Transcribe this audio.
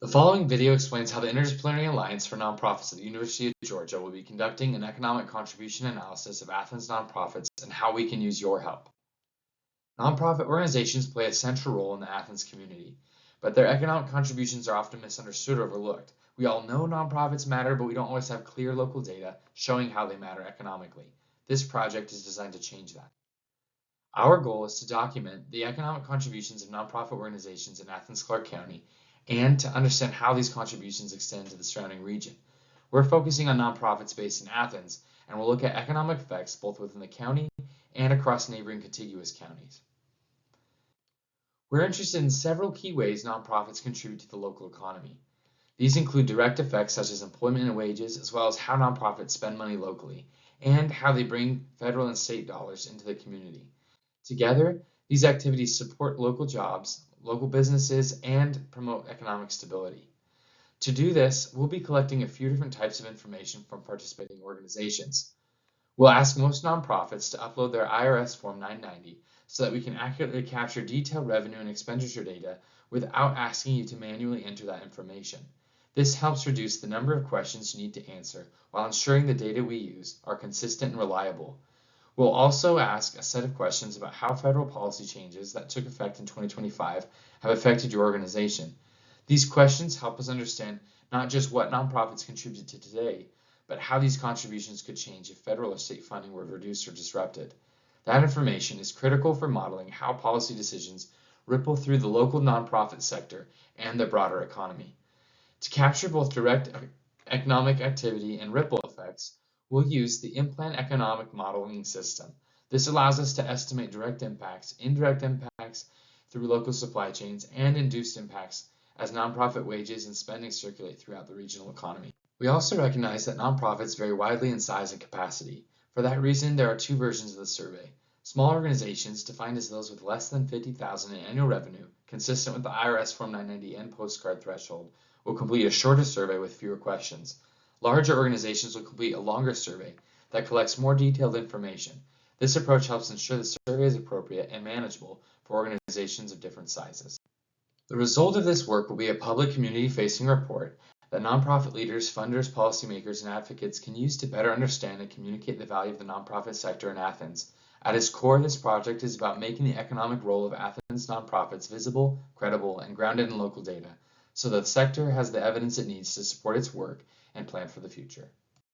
The following video explains how the Interdisciplinary Alliance for Nonprofits at the University of Georgia will be conducting an economic contribution analysis of Athens nonprofits and how we can use your help. Nonprofit organizations play a central role in the Athens community, but their economic contributions are often misunderstood or overlooked. We all know nonprofits matter, but we don't always have clear local data showing how they matter economically. This project is designed to change that. Our goal is to document the economic contributions of nonprofit organizations in Athens-Clarke County and to understand how these contributions extend to the surrounding region. We're focusing on nonprofits based in Athens, and we'll look at economic effects both within the county and across neighboring contiguous counties. We're interested in several key ways nonprofits contribute to the local economy. These include direct effects such as employment and wages, as well as how nonprofits spend money locally, and how they bring federal and state dollars into the community. Together, these activities support local jobs, local businesses, and promote economic stability. To do this, we'll be collecting a few different types of information from participating organizations. We'll ask most nonprofits to upload their IRS Form 990 so that we can accurately capture detailed revenue and expenditure data without asking you to manually enter that information. This helps reduce the number of questions you need to answer while ensuring the data we use are consistent and reliable. We'll also ask a set of questions about how federal policy changes that took effect in 2025 have affected your organization. These questions help us understand not just what nonprofits contribute to today, but how these contributions could change if federal or state funding were reduced or disrupted. That information is critical for modeling how policy decisions ripple through the local nonprofit sector and the broader economy. To capture both direct economic activity and ripple effects, we'll use the in-plan economic modeling system. This allows us to estimate direct impacts, indirect impacts through local supply chains, and induced impacts as nonprofit wages and spending circulate throughout the regional economy. We also recognize that nonprofits vary widely in size and capacity. For that reason, there are two versions of the survey. Small organizations, defined as those with less than $50,000 in annual revenue, consistent with the IRS Form 990 and postcard threshold, will complete a shorter survey with fewer questions. Larger organizations will complete a longer survey that collects more detailed information. This approach helps ensure the survey is appropriate and manageable for organizations of different sizes. The result of this work will be a public community-facing report that nonprofit leaders, funders, policymakers, and advocates can use to better understand and communicate the value of the nonprofit sector in Athens. At its core, this project is about making the economic role of Athens nonprofits visible, credible, and grounded in local data, so that the sector has the evidence it needs to support its work and plan for the future.